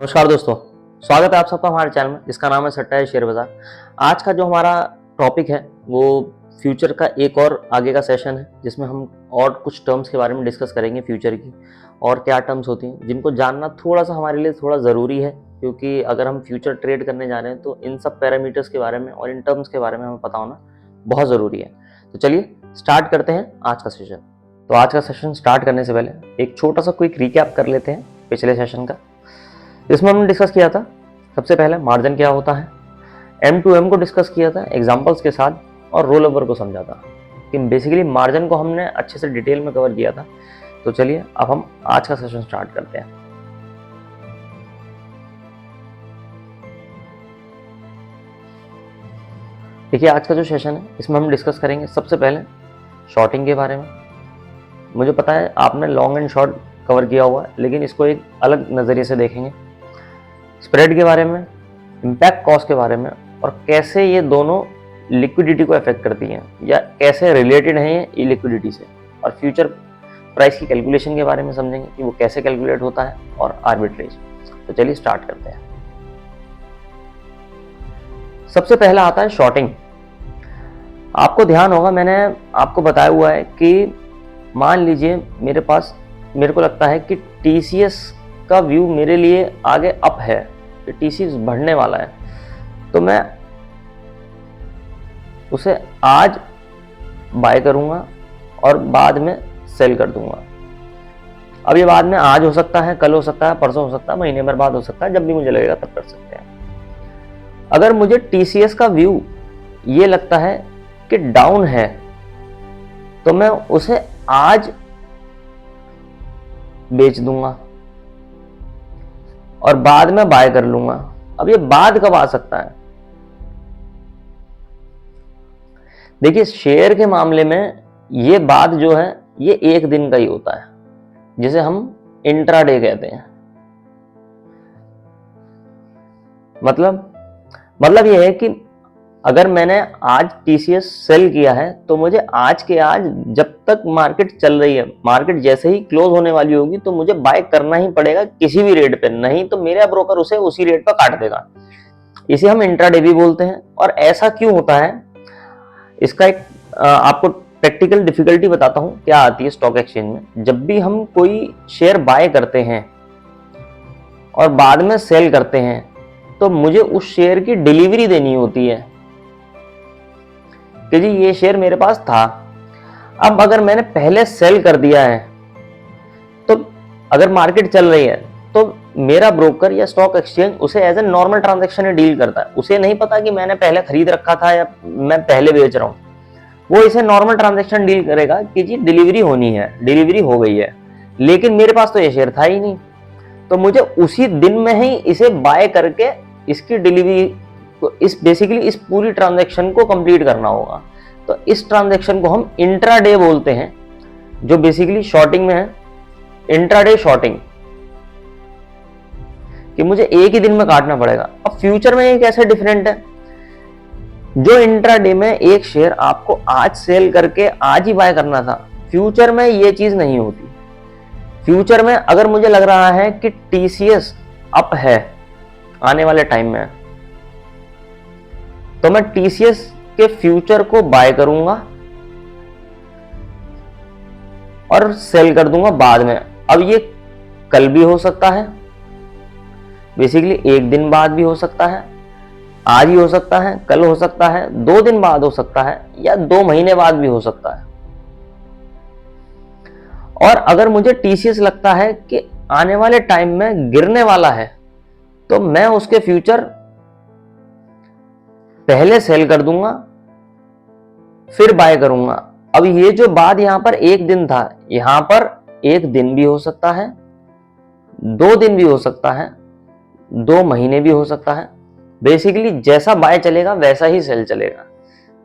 नमस्कार दोस्तों, स्वागत है आप सबका हमारे चैनल में जिसका नाम है सट्टा है शेयर बाजार। आज का जो हमारा टॉपिक है वो फ्यूचर का एक और आगे का सेशन है जिसमें हम और कुछ टर्म्स के बारे में डिस्कस करेंगे फ्यूचर की और क्या टर्म्स होती हैं जिनको जानना थोड़ा सा हमारे लिए थोड़ा ज़रूरी है, क्योंकि अगर हम फ्यूचर ट्रेड करने जा रहे हैं तो इन सब पैरामीटर्स के बारे में और इन टर्म्स के बारे में हमें पता होना बहुत ज़रूरी है। तो चलिए स्टार्ट करते हैं आज का सेशन। तो आज का सेशन स्टार्ट करने से पहले एक छोटा सा क्विक रिकैप कर लेते हैं पिछले सेशन का। इसमें हमने डिस्कस किया था सबसे पहले मार्जिन क्या होता है, M2M को डिस्कस किया था एग्जांपल्स के साथ और रोल ओवर को समझा था कि बेसिकली मार्जिन को हमने अच्छे से डिटेल में कवर किया था। तो चलिए अब हम आज का सेशन स्टार्ट करते हैं। देखिए आज का जो सेशन है इसमें हम डिस्कस करेंगे सबसे पहले शॉर्टिंग के बारे में। मुझे पता है आपने लॉन्ग एंड शॉर्ट कवर किया हुआ है, लेकिन इसको एक अलग नज़रिए से देखेंगे। स्प्रेड के बारे में, इम्पैक्ट कॉस्ट के बारे में और कैसे ये दोनों लिक्विडिटी को अफेक्ट करती हैं या कैसे रिलेटेड हैं ये लिक्विडिटी से, और फ्यूचर प्राइस की कैलकुलेशन के बारे में समझेंगे कि वो कैसे कैलकुलेट होता है और आर्बिट्रेज। तो चलिए स्टार्ट करते हैं। सबसे पहला आता है शॉर्टिंग। आपको ध्यान होगा मैंने आपको बताया हुआ है कि मान लीजिए मेरे को लगता है कि TCS का व्यू मेरे लिए आगे अप है, कि TCS बढ़ने वाला है, तो मैं उसे आज बाय करूंगा और बाद में सेल कर दूंगा। अब ये बाद में आज हो सकता है, कल हो सकता है, परसों हो सकता है, महीने भर बाद हो सकता है, जब भी मुझे लगेगा तब कर सकते हैं। अगर मुझे TCS का व्यू ये लगता है कि डाउन है तो मैं उसे आज बेच दूंगा और बाद में बाय कर लूंगा। अब ये बाद कब आ सकता है? देखिए शेयर के मामले में ये बाद जो है ये एक दिन का ही होता है, जिसे हम इंट्राडे कहते हैं। मतलब ये है कि अगर मैंने आज TCS सेल किया है तो मुझे आज के आज, जब तक मार्केट चल रही है, मार्केट जैसे ही क्लोज होने वाली होगी तो मुझे बाय करना ही पड़ेगा किसी भी रेट पे, नहीं तो मेरा ब्रोकर उसे उसी रेट पर काट देगा। इसे हम इंट्राडे भी बोलते हैं। और ऐसा क्यों होता है, इसका एक आपको प्रैक्टिकल डिफिकल्टी बताता हूं क्या आती है स्टॉक एक्सचेंज में। जब भी हम कोई शेयर बाय करते हैं और बाद में सेल करते हैं तो मुझे उस शेयर की डिलीवरी देनी होती है कि जी ये शेयर मेरे पास था। अब अगर मैंने पहले सेल कर दिया है तो अगर मार्केट चल रही है तो मेरा ब्रोकर या स्टॉक एक्सचेंज उसे एज ए नॉर्मल ट्रांजैक्शन में डील करता है। उसे नहीं पता कि मैंने पहले खरीद रखा था या मैं पहले बेच रहा हूं, वो इसे नॉर्मल ट्रांजैक्शन डील करेगा कि जी डिलीवरी होनी है, डिलीवरी हो गई है, लेकिन मेरे पास तो ये शेयर था ही नहीं, तो मुझे उसी दिन में ही इसे बाय करके इसकी डिलीवरी को, इस बेसिकली इस पूरी ट्रांजैक्शन को कंप्लीट करना होगा। तो इस ट्रांजैक्शन को हम इंट्राडे बोलते हैं, जो बेसिकली शॉर्टिंग में है, इंट्राडे शॉर्टिंग, कि मुझे एक ही दिन में काटना पड़ेगा। अब फ्यूचर में ये कैसे डिफरेंट है, जो इंट्राडे में एक शेयर आपको आज सेल करके आज ही बाय करना था, फ्यूचर में ये चीज नहीं होती। फ्यूचर में अगर मुझे लग रहा है कि TCS अप है आने वाले टाइम में, तो मैं TCS के फ्यूचर को बाय करूंगा और सेल कर दूंगा बाद में। अब ये कल भी हो सकता है, बेसिकली एक दिन बाद भी हो सकता है, आज ही हो सकता है, कल हो सकता है, 2 दिन बाद हो सकता है, या 2 महीने बाद भी हो सकता है। और अगर मुझे TCS लगता है कि आने वाले टाइम में गिरने वाला है तो मैं उसके फ्यूचर पहले सेल कर दूंगा फिर बाय करूंगा। अब ये जो बाद यहां पर एक दिन था, यहां पर एक दिन भी हो सकता है, 2 दिन भी हो सकता है, 2 महीने भी हो सकता है। बेसिकली जैसा बाय चलेगा वैसा ही सेल चलेगा।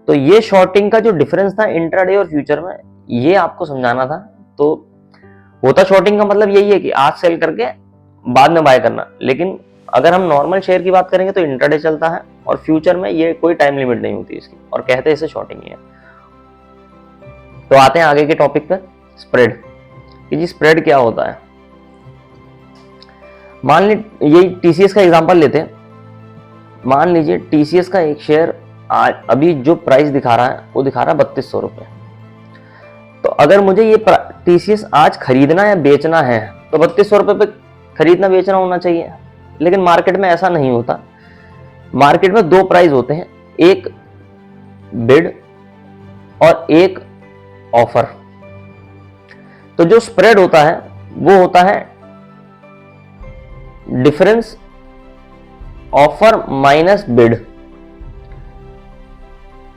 तो ये शॉर्टिंग का जो डिफरेंस था इंट्राडे और फ्यूचर में, ये आपको समझाना था। तो होता शॉर्टिंग का मतलब यही है कि आज सेल करके बाद में बाय करना, लेकिन अगर हम नॉर्मल शेयर की बात करेंगे तो इंट्राडे चलता है और फ्यूचर में ये कोई टाइम लिमिट नहीं होती इसकी, और कहते हैं इसे शॉर्टिंग ही है। तो आते हैं आगे के टॉपिक पर, स्प्रेड। कि जी स्प्रेड क्या होता है। मान ली यही टीसीएस का एग्जांपल लेते हैं। मान लीजिए टीसीएस का एक शेयर आज अभी जो प्राइस दिखा रहा है वो दिखा रहा है 3200 रुपये। तो अगर मुझे ये टीसीएस आज खरीदना या बेचना है तो 3200 रुपये पे खरीदना बेचना होना चाहिए, लेकिन मार्केट में ऐसा नहीं होता। मार्केट में दो प्राइस होते हैं, एक बिड और एक ऑफर। तो जो स्प्रेड होता है वो होता है डिफरेंस ऑफर माइनस बिड।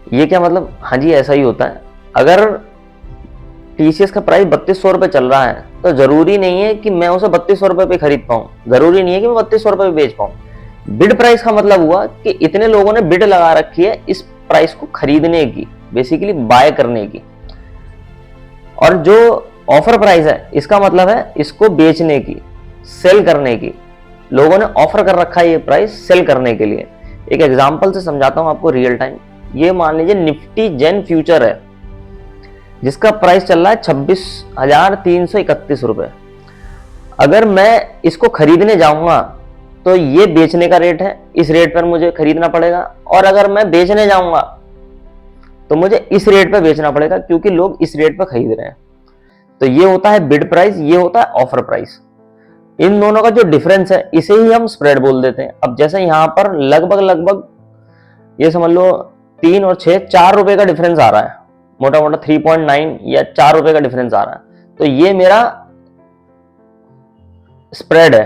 ये क्या मतलब? हाँ जी, ऐसा ही होता है। अगर टीसीएस का प्राइस 3200 रुपये चल रहा है तो जरूरी नहीं है कि मैं उसे 3200 रुपये पे खरीद पाऊं, जरूरी नहीं है कि मैं 3200 रुपये पे बेच पाऊं। बिड प्राइस का मतलब हुआ कि इतने लोगों ने बिड लगा रखी है इस प्राइस को खरीदने की, बेसिकली बाय करने की। और जो ऑफर प्राइस है इसका मतलब है इसको बेचने की, सेल करने की। लोगों ने ऑफर कर रखा है ये प्राइस सेल करने के लिए। एक एग्जांपल से समझाता हूं आपको रियल टाइम। ये मान लीजिए निफ्टी जेन फ्यूचर है जिसका प्राइस चल रहा है 26,331 रुपए। अगर मैं इसको खरीदने जाऊंगा तो ये बेचने का रेट है, इस रेट पर मुझे खरीदना पड़ेगा। और अगर मैं बेचने जाऊंगा तो मुझे इस रेट पर बेचना पड़ेगा क्योंकि लोग इस रेट पर खरीद रहे हैं। तो ये होता है बिड प्राइस, ये होता है ऑफर प्राइस। इन दोनों का जो डिफरेंस है इसे ही हम स्प्रेड बोल देते हैं। अब जैसे यहां पर लगभग ये समझ लो 3 और 6 4 रुपए का डिफरेंस आ रहा है, मोटा मोटा 3.9 या 4 रुपए का डिफरेंस आ रहा है। तो ये मेरा स्प्रेड है।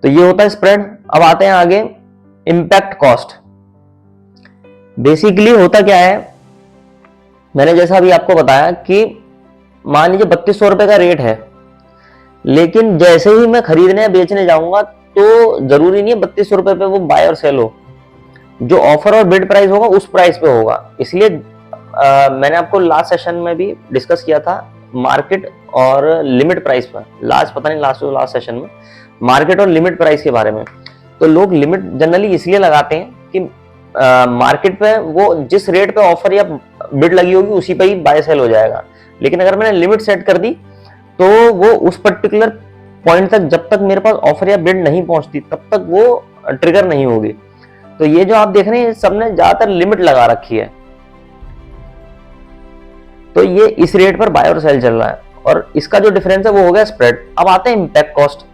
तो ये होता है स्प्रेड। अब आते हैं आगे इंपैक्ट कॉस्ट। बेसिकली होता क्या है, मैंने जैसा अभी आपको बताया कि मान लीजिए 3200 रुपए का रेट है, लेकिन जैसे ही मैं खरीदने या बेचने जाऊंगा तो जरूरी नहीं है 3200 रुपए पे वो बाय और सेल हो। जो ऑफर और बिड प्राइस होगा उस प्राइस पे होगा। इसलिए मैंने आपको लास्ट सेशन में भी डिस्कस किया था मार्केट और लिमिट प्राइस पर, लास्ट सेशन में मार्केट और लिमिट प्राइस के बारे में। तो लोग लिमिट जनरली इसलिए लगाते हैं कि मार्केट पे वो जिस रेट पे ऑफर या बिड लगी होगी उसी पे ही बाय सेल हो जाएगा। लेकिन अगर मैंने लिमिट सेट कर दी तो वो उस पर्टिकुलर पॉइंट तक, जब तक मेरे पास ऑफर या बिड नहीं पहुंचती तब तक वो ट्रिगर नहीं होगी। तो ये जो आप देख रहे हैं सबने ज्यादातर लिमिट लगा रखी है। तो ये इस रेट पर बाय और सेल चल रहा है और इसका जो डिफरेंस है वो हो गया स्प्रेड। अब आते हैं इंपैक्ट कॉस्ट।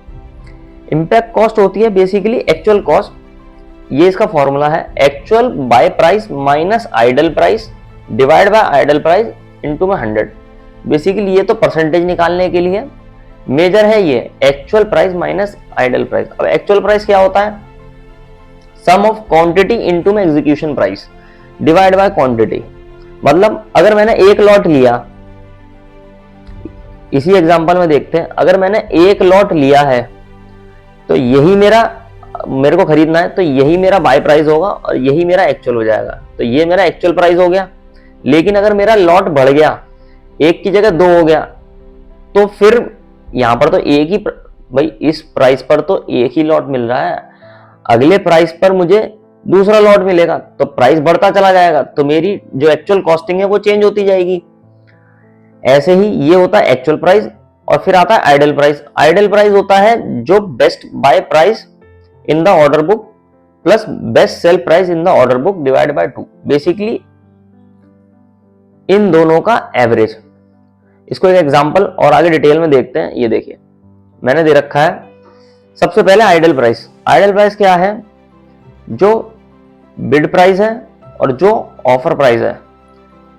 इंपैक्ट कॉस्ट होती है बेसिकली एक्चुअल कॉस्ट। ये इसका फॉर्मूला है actual buy price minus ideal price divide by ideal price into में 100। बेसिकली ये तो परसेंटेज निकालने के लिए मेजर है ये actual price minus ideal price. अब एक्चुअल प्राइस क्या होता है? सम ऑफ क्वांटिटी इनटू में execution price divide by quantity. मतलब अगर मैंने एक लॉट लिया, इसी एग्जांपल में देखते हैं, अगर मैंने एक लॉट लिया है तो यही मेरे को खरीदना है तो यही मेरा बाय प्राइस होगा और यही मेरा एक्चुअल हो जाएगा। तो ये मेरा एक्चुअल प्राइस हो गया। लेकिन अगर मेरा लॉट बढ़ गया, एक की जगह 2 हो गया, तो फिर यहां पर तो एक ही भाई इस प्राइस पर तो एक ही लॉट मिल रहा है, अगले प्राइस पर मुझे दूसरा लॉट मिलेगा तो प्राइस बढ़ता चला जाएगा। तो मेरी जो एक्चुअल कॉस्टिंग है वो चेंज होती जाएगी। ऐसे ही ये होता है एक्चुअल प्राइस। और फिर आता है आइडल प्राइस। आइडल प्राइस होता है जो best buy price in the order book plus best sell price in the order book divide by 2। Basically इन दोनों का एवरेज। इसको एक एग्जांपल और आगे डिटेल में देखते हैं। ये देखिए मैंने दे रखा है सबसे पहले आइडल प्राइस। आइडल प्राइस क्या है? जो बिड प्राइस है और जो ऑफर प्राइस है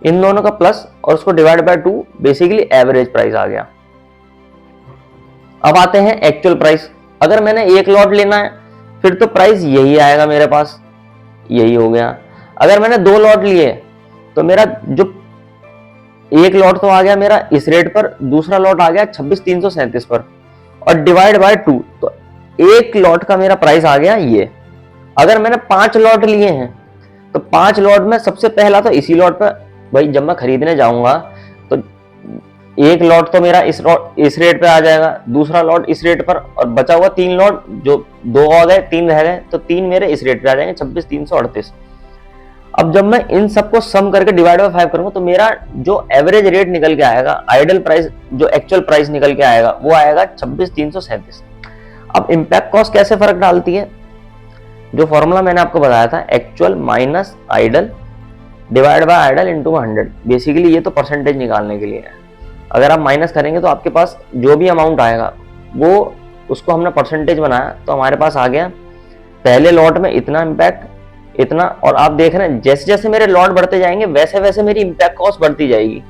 इन दोनों का प्लस और उसको divide by 2, basically average price आ गया। अब आते हैं एक्चुअल प्राइस। अगर मैंने एक लॉट लेना है फिर तो प्राइस यही आएगा मेरे पास, यही हो गया। अगर मैंने 2 लॉट लिए तो मेरा जो एक लॉट तो आ गया मेरा इस रेट पर, दूसरा लॉट आ गया 26,337 पर और डिवाइड बाय 2, तो एक लॉट का मेरा प्राइस आ गया ये। अगर मैंने 5 लॉट लिए हैं तो 5 लॉट में सबसे पहला तो इसी लॉट पर, भाई जब मैं खरीदने जाऊंगा तो एक लॉट तो मेरा इस रेट पे आ जाएगा, दूसरा लॉट इस रेट पर, और बचा हुआ 3 लॉट जो 2 आ गए 3 रह गए तो 3 मेरे इस रेट पे आ जाएंगे 26,338। अब जब मैं इन सबको सम करके डिवाइड बाय 5 करूंगा तो मेरा जो एवरेज रेट निकल के आएगा, आइडल प्राइस जो एक्चुअल प्राइस निकल के आएगा वो आएगा 26,337। अब इम्पैक्ट कॉस्ट कैसे फर्क डालती है, जो फॉर्मूला मैंने आपको बताया था, actual minus ideal divide by ideal into 100। Basically ये तो परसेंटेज निकालने के लिए है। अगर आप माइनस करेंगे तो आपके पास जो भी अमाउंट आएगा वो उसको हमने परसेंटेज बनाया तो हमारे पास आ गया पहले लॉट में इतना इम्पैक्ट, इतना। और आप देख रहे हैं जैसे जैसे मेरे लॉट बढ़ते जाएंगे वैसे वैसे मेरी इम्पैक्ट कॉस्ट बढ़ती जाएगी।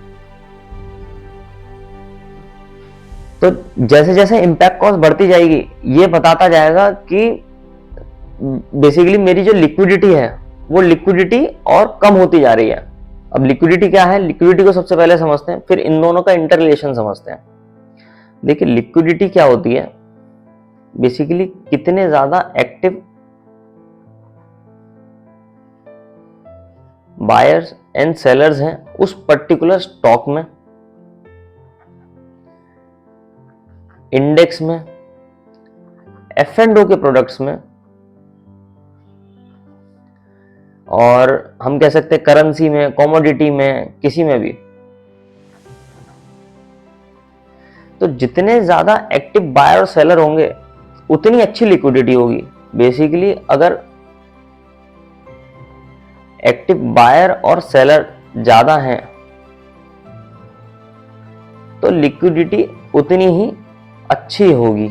तो जैसे जैसे इम्पैक्ट कॉस्ट बढ़ती जाएगी ये बताता जाएगा कि बेसिकली मेरी जो लिक्विडिटी है वो लिक्विडिटी और कम होती जा रही है। अब लिक्विडिटी क्या है, लिक्विडिटी को सबसे पहले समझते हैं, फिर इन दोनों का इंटर रिलेशन समझते हैं। देखिए लिक्विडिटी क्या होती है, बेसिकली कितने ज्यादा एक्टिव बायर्स एंड सेलर्स हैं उस पर्टिकुलर स्टॉक में, इंडेक्स में, F&O के प्रोडक्ट्स में, और हम कह सकते हैं करेंसी में, कमोडिटी में, किसी में भी। तो जितने ज्यादा एक्टिव बायर और सेलर होंगे उतनी अच्छी लिक्विडिटी होगी। बेसिकली अगर एक्टिव बायर और सेलर ज्यादा हैं तो लिक्विडिटी उतनी ही अच्छी होगी,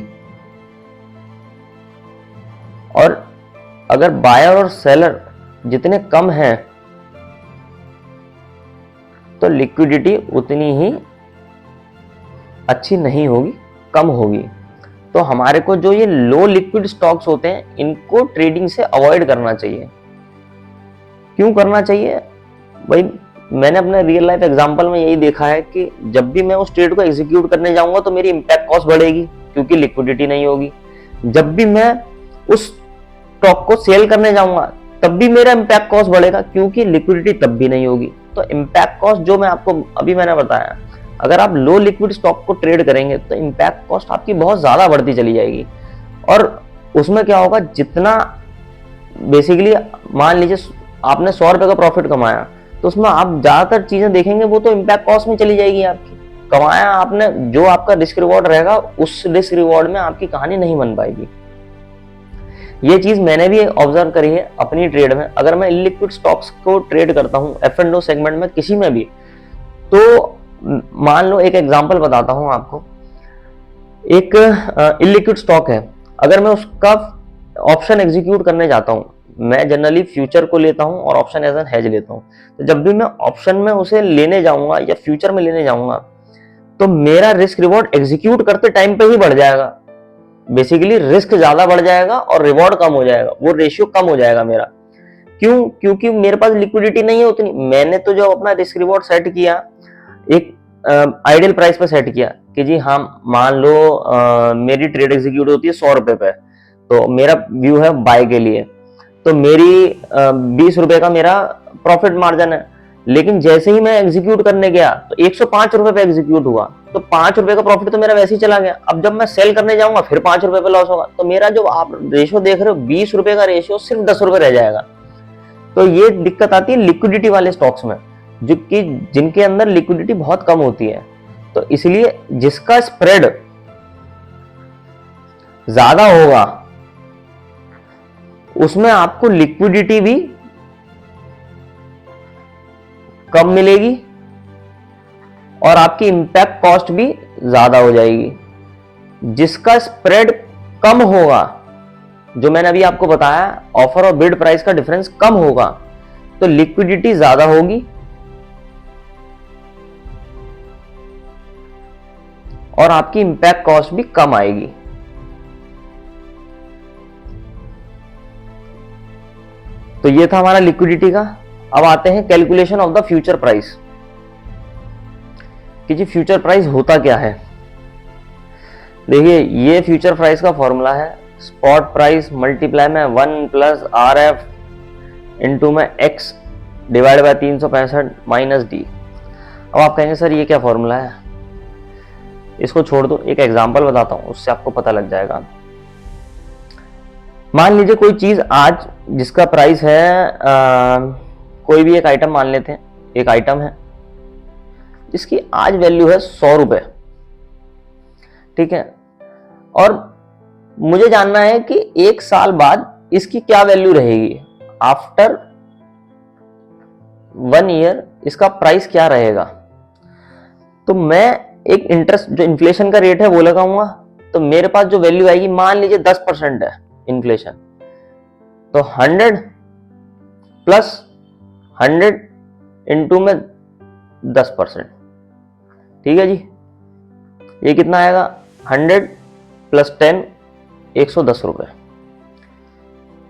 और अगर बायर और सेलर जितने कम हैं तो लिक्विडिटी उतनी ही अच्छी नहीं होगी, कम होगी। तो हमारे को जो ये लो लिक्विड स्टॉक्स होते हैं इनको ट्रेडिंग से अवॉइड करना चाहिए। क्यों करना चाहिए भाई, मैंने अपने रियल लाइफ एग्जांपल में यही देखा है कि जब भी मैं उस ट्रेड को एग्जीक्यूट करने जाऊंगा तो मेरी इंपैक्ट कॉस्ट बढ़ेगी क्योंकि लिक्विडिटी नहीं होगी। जब भी मैं उस स्टॉक को सेल करने जाऊंगा तब भी मेरा इंपैक्ट कॉस्ट बढ़ेगा क्योंकि लिक्विडिटी तब भी नहीं होगी। तो इंपैक्ट कॉस्ट जो मैं आपको अभी मैंने बताया, अगर आप लो लिक्विड स्टॉक को ट्रेड करेंगे तो इंपैक्ट कॉस्ट आपकी बहुत ज्यादा बढ़ती चली जाएगी। और उसमें क्या होगा, जितना बेसिकली मान लीजिए आपने 100 रुपए का प्रॉफिट कमाया तो उसमें आप ज्यादातर चीजें देखेंगे वो तो इंपैक्ट कॉस्ट में चली जाएगी। आपकी कमाया आपने, जो आपका रिस्क रिवॉर्ड रहेगा उस रिस्क रिवॉर्ड में आपकी कहानी नहीं बन पाएगी। ये चीज मैंने भी ऑब्जर्व करी है अपनी ट्रेड में। अगर मैं इलिक्विड स्टॉक्स को ट्रेड करता हूँ F&O सेगमेंट में किसी में भी, तो मान लो एक एग्जांपल बताता हूं आपको। एक इलिक्विड स्टॉक है, अगर मैं उसका ऑप्शन एग्जीक्यूट करने जाता हूं, मैं जनरली फ्यूचर को लेता हूं और ऑप्शन एज एन हेज लेता हूं। तो जब भी मैं ऑप्शन में उसे लेने जाऊंगा या फ्यूचर में लेने जाऊंगा तो मेरा रिस्क रिवॉर्ड एग्जीक्यूट करते टाइम पे ही बढ़ जाएगा। बेसिकली रिस्क ज्यादा बढ़ जाएगा और रिवॉर्ड कम हो जाएगा, वो रेशियो कम हो जाएगा मेरा। क्यों? क्योंकि मेरे पास लिक्विडिटी नहीं है उतनी। मैंने तो जो अपना रिस्क रिवॉर्ड सेट किया एक आइडियल प्राइस पे सेट किया कि जी हाँ मान लो मेरी ट्रेड एग्जीक्यूट होती है 100 रुपए पे, तो मेरा व्यू है बाय के लिए, तो मेरी 20 रुपए का मेरा प्रॉफिट मार्जिन है। लेकिन जैसे ही मैं एग्जीक्यूट करने गया तो 105 रुपए पे एग्जीक्यूट हुआ, तो 5 रुपए का प्रॉफिट तो मेरा वैसे ही चला गया। अब जब मैं सेल करने जाऊंगा फिर 5 रुपए पे लॉस होगा, तो मेरा जो आप रेशियो देख रहे हो 20 रुपए का रेशियो सिर्फ 10 रुपए रह जाएगा। तो ये दिक्कत आती है लिक्विडिटी वाले स्टॉक्स में, जो कि जिनके अंदर लिक्विडिटी बहुत कम होती है। तो इसलिए जिसका स्प्रेड ज्यादा होगा उसमें आपको लिक्विडिटी भी कम मिलेगी और आपकी इंपैक्ट कॉस्ट भी ज्यादा हो जाएगी। जिसका स्प्रेड कम होगा, जो मैंने अभी आपको बताया, ऑफर और बिड प्राइस का डिफरेंस कम होगा, तो लिक्विडिटी ज्यादा होगी और आपकी इंपैक्ट कॉस्ट भी कम आएगी। तो ये था हमारा लिक्विडिटी का। अब आते हैं calculation of the future price कि जी फ्यूचर प्राइस होता क्या है। देखिए ये फ्यूचर प्राइस का फॉर्मूला है, स्पॉट प्राइस मल्टीप्लाई में 1 प्लस RF इंटू में X divide by 365 minus D। अब आप कहेंगे सर ये क्या फॉर्मूला है, इसको छोड़ दो, एक एग्जांपल बताता हूं उससे आपको पता लग जाएगा। मान लीजिए कोई चीज आज जिसका प्राइस है कोई भी एक आइटम मान लेते हैं, एक आइटम है जिसकी आज वैल्यू है 100 रुपए, ठीक है, और मुझे जानना है कि 1 साल बाद इसकी क्या वैल्यू रहेगी, आफ्टर 1 ईयर इसका प्राइस क्या रहेगा। तो मैं एक इंटरेस्ट जो इन्फ्लेशन का रेट है वो लगाऊंगा, तो मेरे पास जो वैल्यू आएगी, मान लीजिए 10% है इन्फ्लेशन, तो 100 प्लस 100 इंटू में 10%, ठीक है जी, ये कितना आएगा, 100 प्लस 10 110 रुपए,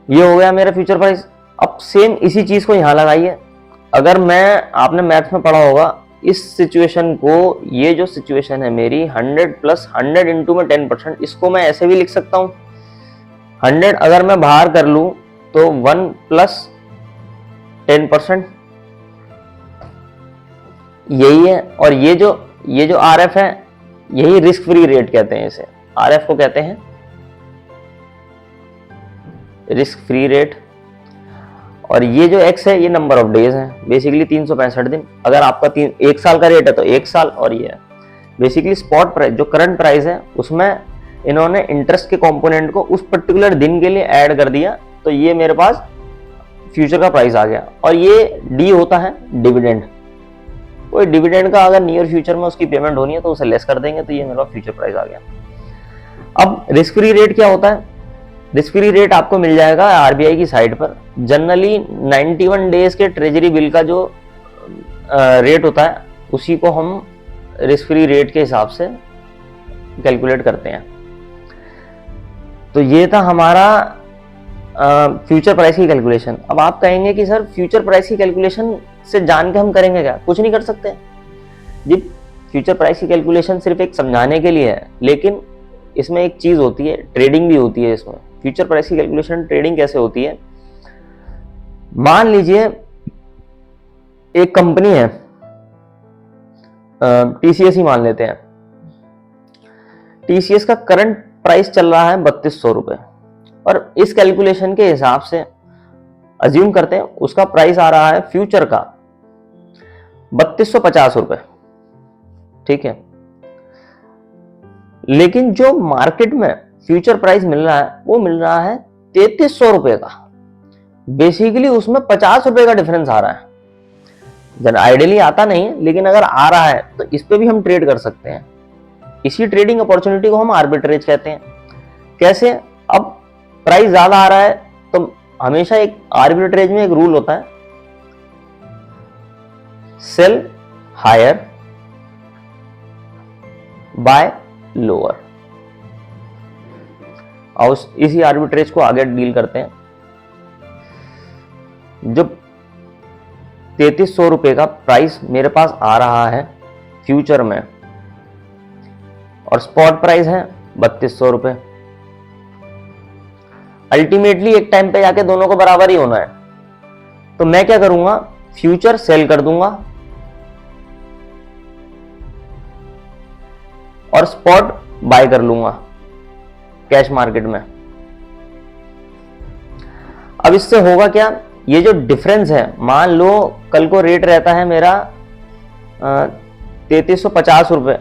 ये हो गया मेरा फ्यूचर प्राइस। अब सेम इसी चीज को यहां लगाइए। अगर आपने मैथ्स में पढ़ा होगा इस सिचुएशन को, ये जो सिचुएशन है मेरी 100 प्लस 100 इंटू में 10%, इसको मैं ऐसे भी लिख सकता हूं, 100 अगर मैं बाहर कर लूं तो 1 प्लस 10%, यही है। और ये जो RF है, यही रिस्क फ्री रेट कहते हैं, इसे RF को कहते हैं रिस्क फ्री रेट। और ये जो X है, ये नंबर ऑफ डेज है, बेसिकली 365 दिन। अगर आपका 1 साल का रेट है तो 1 साल, और ये है बेसिकली स्पॉट प्राइस, जो करंट प्राइस है उसमें इन्होंने इंटरेस्ट के कंपोनेंट को उस पर्टिकुलर दिन के लिए ऐड कर दिया, तो ये मेरे पास फ्यूचर का प्राइस आ गया। और ये D होता है डिविडेंड, कोई डिविडेंड का अगर नियर फ्यूचर में उसकी पेमेंट होनी है तो उसे लेस कर देंगे, तो ये मेरे पास फ्यूचर प्राइस आ गया। अब रिस्क फ्री रेट क्या होता है, रिस्क फ्री रेट आपको मिल जाएगा RBI की साइट पर। जनरली 91 डेज के ट्रेजरी बिल का जो रेट होता है उसी को हम रिस्क फ्री रेट के हिसाब से कैलकुलेट करते हैं। तो ये था हमारा फ्यूचर प्राइस की कैलकुलेशन। अब आप कहेंगे कि सर फ्यूचर प्राइस की कैलकुलेशन से जान के हम करेंगे क्या, कुछ नहीं कर सकते जी। फ्यूचर प्राइस की कैलकुलेशन सिर्फ एक समझाने के लिए है, लेकिन इसमें एक चीज होती है, ट्रेडिंग भी होती है इसमें। फ्यूचर प्राइस की कैलकुलेशन ट्रेडिंग कैसे होती है, मान लीजिए एक कंपनी है, TCS ही मान लेते हैं, TCS का करंट प्राइस चल रहा है 3200 रुपए, और इस कैलकुलेशन के हिसाब से अज्यूम करते हैं उसका प्राइस आ रहा है फ्यूचर का 3250 रुपए, ठीक है। लेकिन जो मार्केट में फ्यूचर प्राइस मिल रहा है वो मिल रहा है 3300 रुपए का, बेसिकली उसमें 50 रुपए का डिफरेंस आ रहा है। जन आइडियली आता नहीं है, लेकिन अगर आ रहा है तो इस पे भी हम ट्रेड कर सकते हैं। इसी ट्रेडिंग अपॉर्चुनिटी को हम आर्बिट्रेज कहते हैं। कैसे, अब प्राइस ज्यादा आ रहा है तो हमेशा एक आर्बिट्रेज में एक रूल होता है, सेल हायर बाय लोअर। और इसी आर्बिट्रेज को आगे डील करते हैं। जब 3300 रुपए का प्राइस मेरे पास आ रहा है फ्यूचर में और स्पॉट प्राइस है 3200 रुपए, अल्टीमेटली एक टाइम पे जाके दोनों को बराबर ही होना है। तो मैं क्या करूंगा, फ्यूचर सेल कर दूंगा और स्पॉट बाय कर लूंगा कैश मार्केट में। अब इससे होगा क्या, ये जो डिफरेंस है, मान लो कल को रेट रहता है मेरा 3350 रुपए,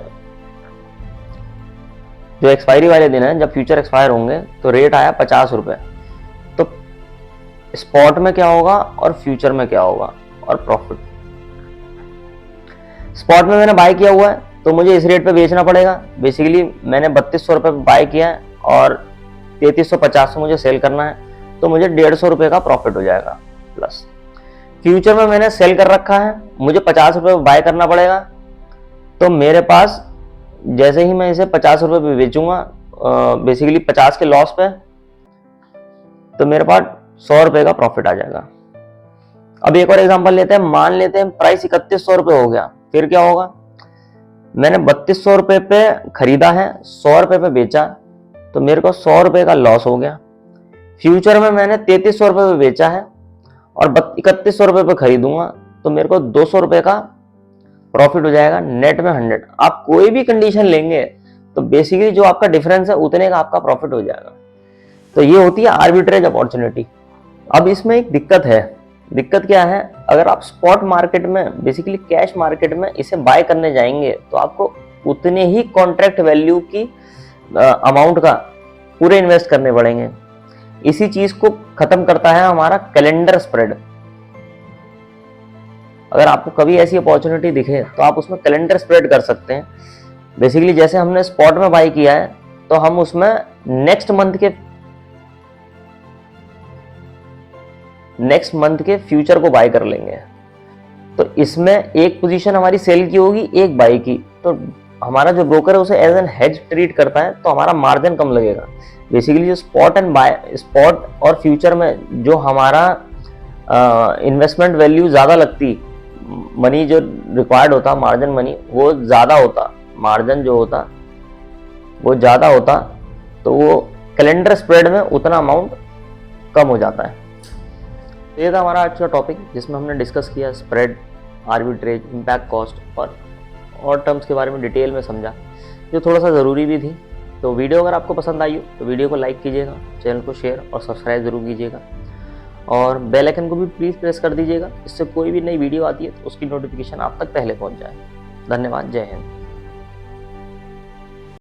जो एक्सपायरी वाले दिन है, जब फ्यूचर एक्सपायर होंगे तो रेट आया 50 रुपए, तो स्पॉट में क्या होगा और फ्यूचर में क्या होगा और प्रॉफिट। स्पॉट में मैंने बाय किया हुआ है तो मुझे इस रेट पे बेचना पड़ेगा। बेसिकली मैंने 3200 रुपए बाय किया है और 3350 से मुझे सेल करना है, तो मुझे 150 रुपए का प्रॉफिट हो जाएगा प्लस। फ्यूचर में मैंने सेल कर रखा है, मुझे 50 रुपए बाय करना पड़ेगा, तो मेरे पास जैसे ही मैं इसे 50 रुपए पे बेचूंगा, बेसिकली 50 के लॉस पे, तो मेरे पास 100 रुपए का प्रॉफिट आ जाएगा। अब एक और एग्जांपल लेते हैं, मान लेते हैं प्राइस 3100 रुपए हो गया, फिर क्या होगा, मैंने 3200 रुपए पे खरीदा है, 100 रुपए पे बेचा, तो मेरे को 100 रुपए का लॉस हो गया। फ्यूचर में मैंने 3300 रुपए पे बेचा है और 3100 रुपए पे खरीदूंगा, तो मेरे को 200 रुपए का प्रॉफिट हो जाएगा, नेट में 100। आप कोई भी कंडीशन लेंगे तो बेसिकली जो आपका डिफरेंस है उतने का आपका प्रॉफिट हो जाएगा। तो ये होती है आर्बिट्रेज अपॉर्चुनिटी। अब इसमें एक दिक्कत है दिक्कत क्या है, अगर आप स्पॉट मार्केट में बेसिकली कैश मार्केट में इसे बाय करने जाएंगे तो आपको उतने ही कॉन्ट्रैक्ट वैल्यू की अमाउंट का पूरे इन्वेस्ट करने पड़ेंगे। इसी चीज को खत्म करता है हमारा कैलेंडर स्प्रेड। अगर आपको कभी ऐसी अपॉर्चुनिटी दिखे तो आप उसमें कैलेंडर स्प्रेड कर सकते हैं। बेसिकली जैसे हमने स्पॉट में बाय किया है तो हम उसमें नेक्स्ट मंथ के फ्यूचर को बाय कर लेंगे। तो इसमें एक पोजीशन हमारी सेल की होगी, एक बाय की, तो हमारा जो ब्रोकर है उसे एज एन हेज ट्रीट करता है, तो हमारा मार्जिन कम लगेगा। बेसिकली जो स्पॉट और फ्यूचर में जो हमारा इन्वेस्टमेंट वैल्यू ज़्यादा लगती, मनी जो रिक्वायर्ड होता, मार्जिन मनी वो ज़्यादा होता, मार्जिन जो होता वो ज़्यादा होता, तो वो कैलेंडर स्प्रेड में उतना अमाउंट कम हो जाता है। तो ये था हमारा आज का टॉपिक, जिसमें हमने डिस्कस किया स्प्रेड, आर्बिट्रेज, इम्पैक्ट कॉस्ट और टर्म्स के बारे में डिटेल में समझा, जो थोड़ा सा ज़रूरी भी थी। तो वीडियो अगर आपको पसंद आई हो तो वीडियो को लाइक कीजिएगा, चैनल को शेयर और सब्सक्राइब ज़रूर कीजिएगा, और बेल आइकन को भी प्लीज़ प्रेस कर दीजिएगा। इससे कोई भी नई वीडियो आती है तो उसकी नोटिफिकेशन आप तक पहले पहुंच जाए। धन्यवाद। जय हिंद।